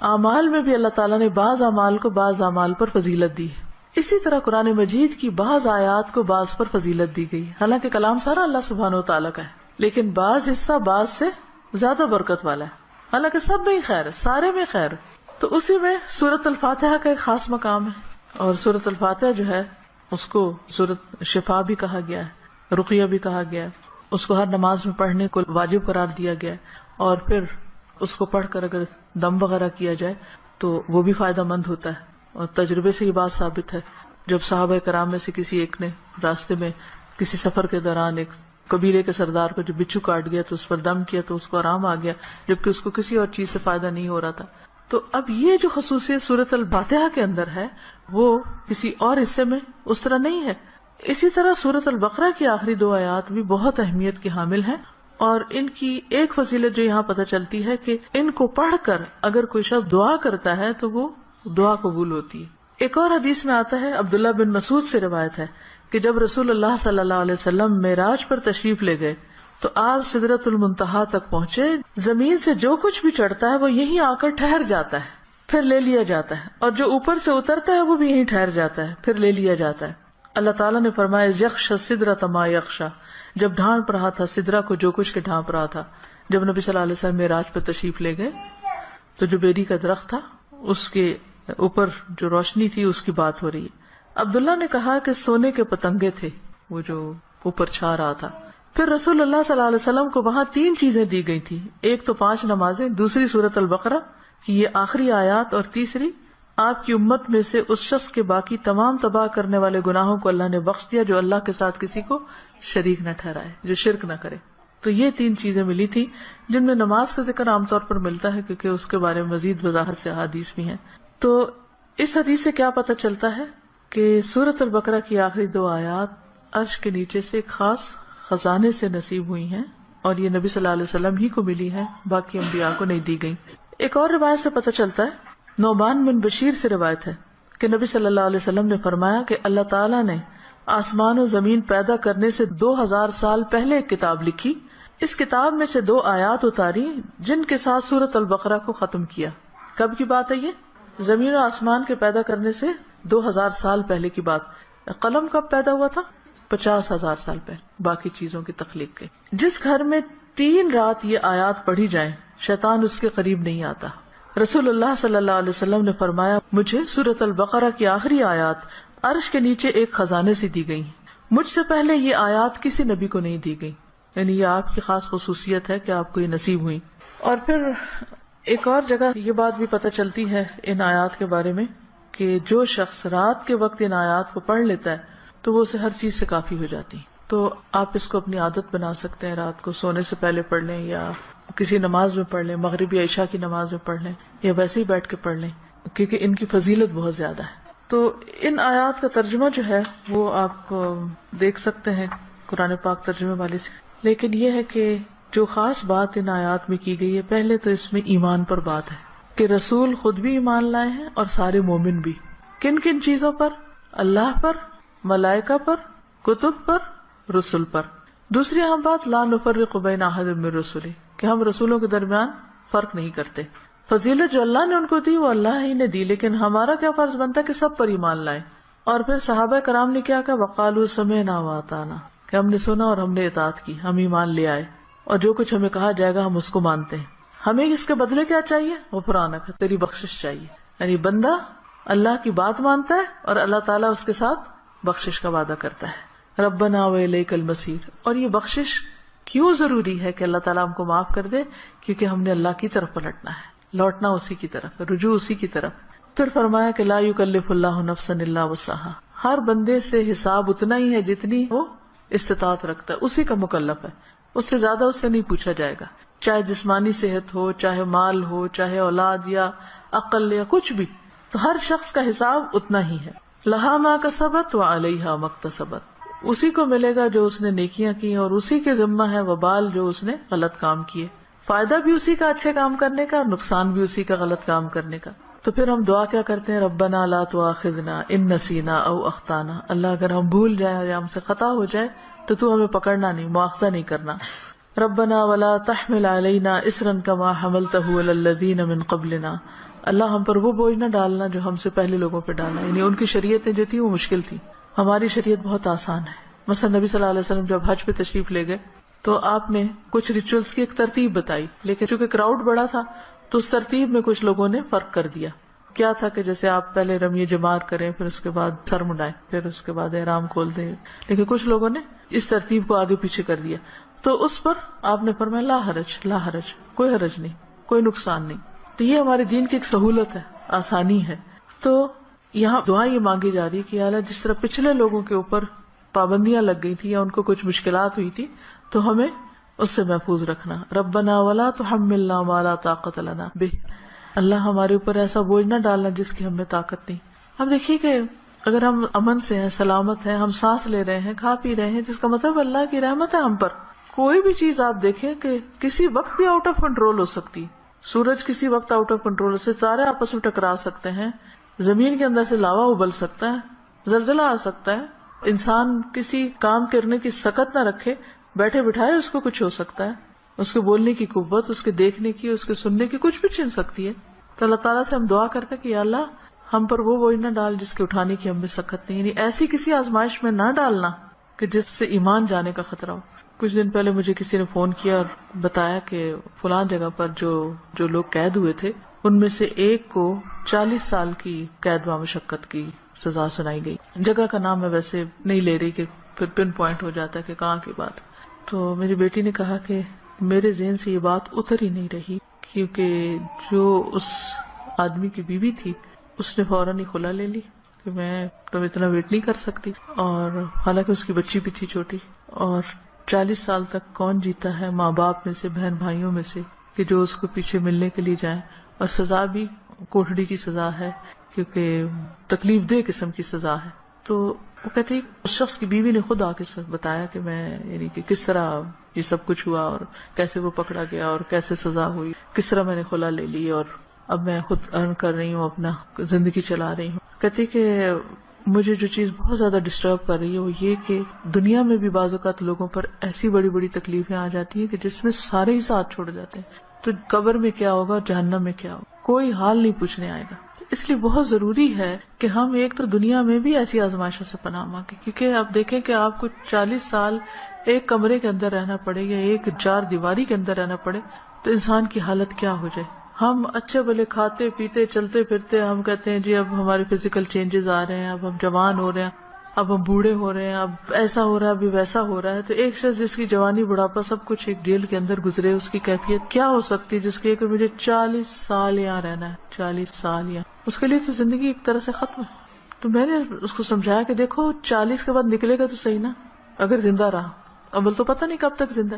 اعمال میں بھی اللہ تعالیٰ نے بعض اعمال کو بعض اعمال پر فضیلت دی ہے. اسی طرح قرآن مجید کی بعض آیات کو بعض پر فضیلت دی گئی. حالانکہ کلام سارا اللہ سبحانہ و تعالیٰ کا ہے، لیکن بعض حصہ بعض سے زیادہ برکت والا ہے. حالانکہ سب میں ہی خیر ہے، سارے میں خیر ہے. تو اسی میں سورۃ الفاتحہ کا ایک خاص مقام ہے. اور سورۃ الفاتحہ جو ہے اس کو سورۃ شفا بھی کہا گیا ہے، رقیہ بھی کہا گیا ہے. اس کو ہر نماز میں پڑھنے کو واجب قرار دیا گیا ہے. اور پھر اس کو پڑھ کر اگر دم وغیرہ کیا جائے تو وہ بھی فائدہ مند ہوتا ہے. اور تجربے سے یہ بات ثابت ہے. جب صحابہ کرام میں سے کسی ایک نے راستے میں کسی سفر کے دوران ایک قبیلے کے سردار کو جو بچھو کاٹ گیا تو اس پر دم کیا تو اس کو آرام آ گیا، جبکہ اس کو کسی اور چیز سے فائدہ نہیں ہو رہا تھا. تو اب یہ جو خصوصیت سورۃ الفاتحہ کے اندر ہے وہ کسی اور حصے میں اس طرح نہیں ہے. اسی طرح سورۃ البقرہ کی آخری 2 آیات بھی بہت اہمیت کی حامل ہیں. اور ان کی ایک فضیلت جو یہاں پتہ چلتی ہے کہ ان کو پڑھ کر اگر کوئی شخص دعا کرتا ہے تو وہ دعا قبول ہوتی ہے. ایک اور حدیث میں آتا ہے، عبداللہ بن مسعود سے روایت ہے کہ جب رسول اللہ صلی اللہ علیہ وسلم معراج پر تشریف لے گئے تو آپ سدرۃ المنتہا تک پہنچے. زمین سے جو کچھ بھی چڑھتا ہے وہ یہیں آ کر ٹھہر جاتا ہے، پھر لے لیا جاتا ہے، اور جو اوپر سے اترتا ہے وہ بھی یہیں ٹھہر جاتا ہے، پھر لے لیا جاتا ہے. اللہ تعالیٰ نے فرمایا یخشی السدرۃ ما یخشی، جب ڈھانپ رہا تھا سدرہ کو جو کچھ کے ڈھانپ رہا تھا. جب نبی صلی اللہ علیہ وسلم معراج پر تشریف لے گئے تو جو بیری کا درخت تھا اس کے اوپر جو روشنی تھی اس کی بات ہو رہی ہے. عبداللہ نے کہا کہ سونے کے پتنگے تھے وہ جو اوپر چھا رہا تھا. پھر رسول اللہ صلی اللہ علیہ وسلم کو وہاں 3 چیزیں دی گئی تھی. ایک تو 5 نمازیں، دوسری سورۃ البقرہ کی یہ آخری آیات، اور تیسری آپ کی امت میں سے اس شخص کے باقی تمام تباہ کرنے والے گناہوں کو اللہ نے بخش دیا جو اللہ کے ساتھ کسی کو شریک نہ ٹھہرائے، جو شرک نہ کرے. تو یہ 3 چیزیں ملی تھی جن میں نماز کا ذکر عام طور پر ملتا ہے کیونکہ اس کے بارے میں مزید وضاحت سے احادیث بھی ہیں. تو اس حدیث سے کیا پتہ چلتا ہے کہ سورۃ البقرہ کی آخری 2 آیات عرش کے نیچے سے ایک خاص خزانے سے نصیب ہوئی ہیں اور یہ نبی صلی اللہ علیہ وسلم ہی کو ملی ہے، باقی انبیاء کو نہیں دی گئی. ایک اور روایت سے پتہ چلتا ہے، نعمان بن بشیر سے روایت ہے کہ نبی صلی اللہ علیہ وسلم نے فرمایا کہ اللہ تعالیٰ نے آسمان و زمین پیدا کرنے سے 2000 سال پہلے ایک کتاب لکھی. اس کتاب میں سے 2 آیات اتاری جن کے ساتھ سورۃ البقرہ کو ختم کیا. کب کی بات ہے یہ؟ زمین و آسمان کے پیدا کرنے سے 2000 سال پہلے کی بات. قلم کب پیدا ہوا تھا؟ 50,000 سال پہلے، باقی چیزوں کی تخلیق کے. جس گھر میں 3 رات یہ آیات پڑھی جائیں شیطان اس کے قریب نہیں آتا. رسول اللہ صلی اللہ علیہ وسلم نے فرمایا مجھے سورۃ البقرہ کی آخری آیات عرش کے نیچے ایک خزانے سے دی گئی، مجھ سے پہلے یہ آیات کسی نبی کو نہیں دی گئی. یعنی یہ آپ کی خاص خصوصیت ہے کہ آپ کو یہ نصیب ہوئی. اور پھر ایک اور جگہ یہ بات بھی پتہ چلتی ہے ان آیات کے بارے میں کہ جو شخص رات کے وقت ان آیات کو پڑھ لیتا ہے تو وہ اسے ہر چیز سے کافی ہو جاتی. تو آپ اس کو اپنی عادت بنا سکتے ہیں، رات کو سونے سے پہلے پڑھ لیں یا کسی نماز میں پڑھ لیں، مغرب یا عشاء کی نماز میں پڑھ لیں یا ویسے ہی بیٹھ کے پڑھ لیں، کیونکہ ان کی فضیلت بہت زیادہ ہے. تو ان آیات کا ترجمہ جو ہے وہ آپ دیکھ سکتے ہیں قرآن پاک ترجمے والے سے. لیکن یہ ہے کہ جو خاص بات ان آیات میں کی گئی ہے، پہلے تو اس میں ایمان پر بات ہے کہ رسول خود بھی ایمان لائے ہیں اور سارے مومن بھی. کن کن چیزوں پر؟ اللہ پر، ملائکہ پر، کتب پر، رسل پر. دوسری اہم بات لا نفرق بین احد من رسلہ، کہ ہم رسولوں کے درمیان فرق نہیں کرتے. فضیلت جو اللہ نے ان کو دی وہ اللہ ہی نے دی، لیکن ہمارا کیا فرض بنتا ہے کہ سب پر ایمان لائیں. اور پھر صحابہ کرام نے کیا کہا، وقالوا سمعنا واطعنا، کہ ہم نے سنا اور ہم نے اطاعت کی، ہم ایمان لے آئے اور جو کچھ ہمیں کہا جائے گا ہم اس کو مانتے ہیں. ہمیں اس کے بدلے کیا چاہیے؟ غفرانک، تیری بخشش چاہیے. یعنی بندہ اللہ کی بات مانتا ہے اور اللہ تعالیٰ اس کے ساتھ بخشش کا وعدہ کرتا ہے. ربنا وإلیک المصیر. اور یہ بخشش کیوں ضروری ہے کہ اللہ تعالیٰ ہم کو معاف کر دے؟ کیونکہ ہم نے اللہ کی طرف پلٹنا ہے، لوٹنا اسی کی طرف، رجوع اسی کی طرف. پھر فرمایا کہ لا یکلف اللہ نفسا الا وسعہا، ہر بندے سے حساب اتنا ہی ہے جتنی وہ استطاعت رکھتا ہے، اسی کا مکلف ہے. اس سے زیادہ اس سے نہیں پوچھا جائے گا، چاہے جسمانی صحت ہو، چاہے مال ہو، چاہے اولاد یا عقل یا کچھ بھی. تو ہر شخص کا حساب اتنا ہی ہے. لہا ما کسبت وعلیہا ما اکتسبت، اسی کو ملے گا جو اس نے نیکیاں کی اور اسی کے ذمہ ہے وبال جو اس نے غلط کام کیے. فائدہ بھی اسی کا اچھے کام کرنے کا اور نقصان بھی اسی کا غلط کام کرنے کا. تو پھر ہم دعا کیا کرتے ہیں، ربنا لا تؤاخذنا ان نسینا او اخطانا، اللہ اگر ہم بھول جائیں یا ہم سے خطا ہو جائے تو تو ہمیں پکڑنا نہیں، مؤاخذہ نہیں کرنا. ربنا ولا تحمل علینا اصرا کما حملته علی الذین من قبلنا، اللہ ہم پر وہ بوجھ نہ ڈالنا جو ہم سے پہلے لوگوں پہ ڈالا، یعنی ان کی شریعتیں جو تھی وہ مشکل تھی، ہماری شریعت بہت آسان ہے. مثلا نبی صلی اللہ علیہ وسلم جب حج پہ تشریف لے گئے تو آپ نے کچھ ریچولز کی ایک ترتیب بتائی، لیکن چونکہ کراؤڈ بڑا تھا تو اس ترتیب میں کچھ لوگوں نے فرق کر دیا. کیا تھا کہ جیسے آپ پہلے رمی جمار کریں، پھر اس کے بعد سر مڈائیں، پھر اس کے بعد احرام کھول دیں، لیکن کچھ لوگوں نے اس ترتیب کو آگے پیچھے کر دیا. تو اس پر آپ نے فرمایا لا حرج، لا حرج، کوئی حرج نہیں، کوئی نقصان نہیں. تو یہ ہمارے دین کی ایک سہولت ہے، آسانی ہے. تو یہاں دعا یہ مانگی جا رہی ہے کہ یا اللہ جس طرح پچھلے لوگوں کے اوپر پابندیاں لگ گئی تھی یا ان کو کچھ مشکلات ہوئی تھی تو ہمیں اس سے محفوظ رکھنا. ربنا ولا تحملنا ما لا طاقت لنا بہ، اللہ ہمارے اوپر ایسا بوجھ نہ ڈالنا جس کی ہمیں طاقت نہیں. ہم دیکھیے کہ اگر ہم امن سے ہیں، سلامت ہیں، ہم سانس لے رہے ہیں، کھا پی رہے ہیں، جس کا مطلب اللہ کی رحمت ہے ہم پر. کوئی بھی چیز آپ دیکھیں کہ کسی وقت بھی آؤٹ آف کنٹرول ہو سکتی، سورج کسی وقت آؤٹ آف کنٹرول، ستارے آپس میں ٹکرا سکتے ہیں، زمین کے اندر سے لاوا ابل سکتا ہے، زلزلہ آ سکتا ہے، انسان کسی کام کرنے کی سکت نہ رکھے، بیٹھے بٹھائے اس کو کچھ ہو سکتا ہے، اس کے بولنے کی قوت، اس کے دیکھنے کی، اس کے سننے کی کچھ بھی چھن سکتی ہے. تو اللہ تعالیٰ سے ہم دعا کرتے کہ یا اللہ ہم پر وہ بوجھ نہ ڈال جس کے اٹھانے کی ہمیں سکت نہیں، یعنی ایسی کسی آزمائش میں نہ ڈالنا کہ جس سے ایمان جانے کا خطرہ ہو. کچھ دن پہلے مجھے کسی نے فون کیا اور بتایا کہ فلاں جگہ پر جو لوگ قید ہوئے تھے ان میں سے ایک کو 40 سال کی قید و مشقت کی سزا سنائی گئی. جگہ کا نام میں ویسے نہیں لے رہی کہ پھر پن پوائنٹ ہو جاتا ہے کہ کہاں کی بات. تو میری بیٹی نے کہا کہ میرے ذہن سے یہ بات اتر ہی نہیں رہی، کیونکہ جو اس آدمی کی بیوی تھی اس نے فوراً ہی کھلا لے لی کہ میں تو اتنا ویٹ نہیں کر سکتی، اور حالانکہ اس کی بچی بھی تھی چھوٹی. اور 40 سال تک کون جیتا ہے ماں باپ میں سے، بہن بھائیوں میں سے، کہ جو اس کو پیچھے ملنے کے لیے جائیں، اور سزا بھی کوٹڑی کی سزا ہے کیونکہ تکلیف دہ قسم کی سزا ہے. تو وہ کہتے ہیں اس شخص کی بیوی نے خود آ کے بتایا کہ میں یعنی کہ کس طرح یہ سب کچھ ہوا اور کیسے وہ پکڑا گیا اور کیسے سزا ہوئی، کس طرح میں نے خلا لے لی اور اب میں خود ارن کر رہی ہوں، اپنا زندگی چلا رہی ہوں. کہتی کہ مجھے جو چیز بہت زیادہ ڈسٹرب کر رہی ہے وہ یہ کہ دنیا میں بھی بعض اوقات لوگوں پر ایسی بڑی بڑی تکلیفیں آ جاتی ہیں کہ جس میں سارے ہی ساتھ چھوڑ جاتے ہیں، تو قبر میں کیا ہوگا، جہنم میں کیا ہوگا، کوئی حال نہیں پوچھنے آئے گا. اس لیے بہت ضروری ہے کہ ہم ایک تو دنیا میں بھی ایسی آزمائشوں سے پناہ مانگیں، کیونکہ آپ دیکھیں کہ آپ کو 40 سال ایک کمرے کے اندر رہنا پڑے یا ایک 4 دیواری کے اندر رہنا پڑے تو انسان کی حالت کیا ہو جائے. ہم اچھے بھلے کھاتے پیتے چلتے پھرتے، ہم کہتے ہیں جی اب ہمارے فزیکل چینجز آ رہے ہیں، اب ہم جوان ہو رہے ہیں، اب ہم بوڑھے ہو رہے ہیں، اب ایسا ہو رہا ہے، ابھی ویسا ہو رہا ہے. تو ایک شخص جس کی جوانی بڑھاپا سب کچھ ایک جیل کے اندر گزرے، اس کی کیفیت کیا ہو سکتی ہے جس کی کہ مجھے 40 سال یہاں رہنا ہے، 40 سال یہاں. اس کے لیے تو زندگی ایک طرح سے ختم ہے. تو میں نے اس کو سمجھایا کہ دیکھو 40 کے بعد نکلے گا تو صحیح نا، اگر زندہ رہا، اول تو پتہ نہیں کب تک زندہ.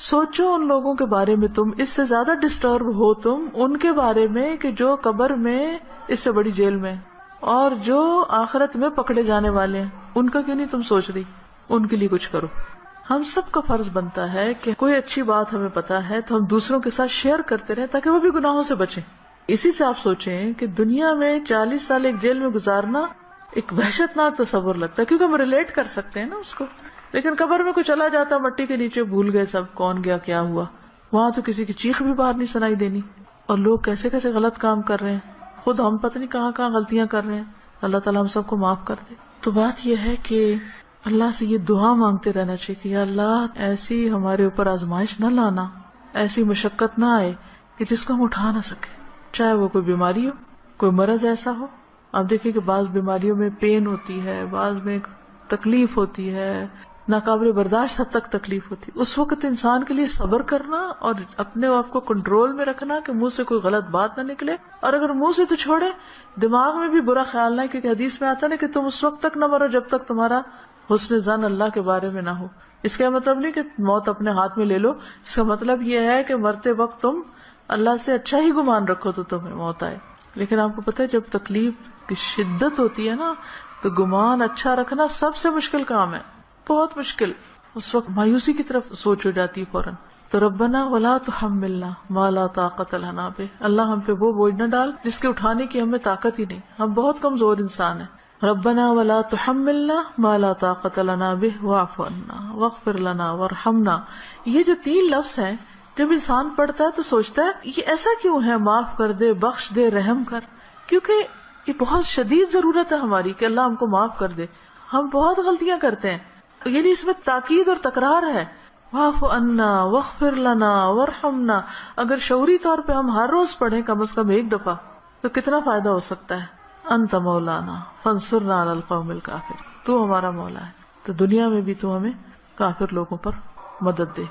سوچو ان لوگوں کے بارے میں، تم اس سے زیادہ ڈسٹرب ہو تم ان کے بارے میں کہ جو قبر میں اس سے بڑی جیل میں، اور جو آخرت میں پکڑے جانے والے ہیں، ان کا کیوں نہیں تم سوچ رہی؟ ان کے لیے کچھ کرو. ہم سب کا فرض بنتا ہے کہ کوئی اچھی بات ہمیں پتا ہے تو ہم دوسروں کے ساتھ شیئر کرتے رہیں تاکہ وہ بھی گناہوں سے بچیں. اسی سے آپ سوچیں کہ دنیا میں 40 سال ایک جیل میں گزارنا ایک وحشت ناک تصور لگتا ہے، کیونکہ ہم ریلیٹ کر سکتے ہیں نا اس کو. لیکن قبر میں کوئی چلا جاتا مٹی کے نیچے، بھول گئے سب کون گیا کیا ہوا، وہاں تو کسی کی چیخ بھی باہر نہیں سنائی دینی. اور لوگ کیسے کیسے غلط کام کر رہے ہیں، خود ہم پتہ نہیں کہاں کہاں غلطیاں کر رہے ہیں. اللہ تعالیٰ ہم سب کو معاف کر دے. تو بات یہ ہے کہ اللہ سے یہ دعا مانگتے رہنا چاہیے کہ یا اللہ ایسی ہمارے اوپر آزمائش نہ لانا، ایسی مشقت نہ آئے کہ جس کو ہم اٹھا نہ سکے، چاہے وہ کوئی بیماری ہو، کوئی مرض ایسا ہو. آپ دیکھیں کہ بعض بیماریوں میں پین ہوتی ہے، بعض میں تکلیف ہوتی ہے، ناقابل برداشت حد تک تکلیف ہوتی. اس وقت انسان کے لیے صبر کرنا اور اپنے آپ کو کنٹرول میں رکھنا کہ منہ سے کوئی غلط بات نہ نکلے، اور اگر منہ سے تو چھوڑے دماغ میں بھی برا خیال نہ، کیونکہ حدیث میں آتا نا کہ تم اس وقت تک نہ مرو جب تک تمہارا حسن ظن اللہ کے بارے میں نہ ہو. اس کا مطلب نہیں کہ موت اپنے ہاتھ میں لے لو، اس کا مطلب یہ ہے کہ مرتے وقت تم اللہ سے اچھا ہی گمان رکھو تو تمہیں موت آئے. لیکن آپ کو پتہ ہے جب تکلیف کی شدت ہوتی ہے نا تو گمان اچھا رکھنا سب سے مشکل کام ہے، بہت مشکل. اس وقت مایوسی کی طرف سوچ ہو جاتی ہے فوراً. تو ربنا ولا تحملنا ما لا طاقت لنا بہ، اللہ ہم پہ وہ بوجھ نہ ڈال جس کے اٹھانے کی ہمیں طاقت ہی نہیں. ہم بہت کمزور انسان ہیں، ربنا ولا تحملنا ما لا طاقت لنا به واعف عنا واغفر لنا وارحمنا. یہ جو 3 لفظ ہیں جب انسان پڑھتا ہے تو سوچتا ہے یہ ایسا کیوں ہے، معاف کر دے، بخش دے، رحم کر. کیونکہ یہ بہت شدید ضرورت ہے ہماری کہ اللہ ہم کو معاف کر دے. ہم بہت غلطیاں کرتے ہیں، یعنی اس میں تاکید اور تکرار ہے. واعف عنا واغفر لنا وارحمنا. اگر شعوری طور پہ ہم ہر روز پڑھیں کم از کم 1 دفعہ تو کتنا فائدہ ہو سکتا ہے. انت مولانا فانصرنا علی القوم الکافر. تو ہمارا مولا ہے تو دنیا میں بھی تو ہمیں کافر لوگوں پر مدد دے.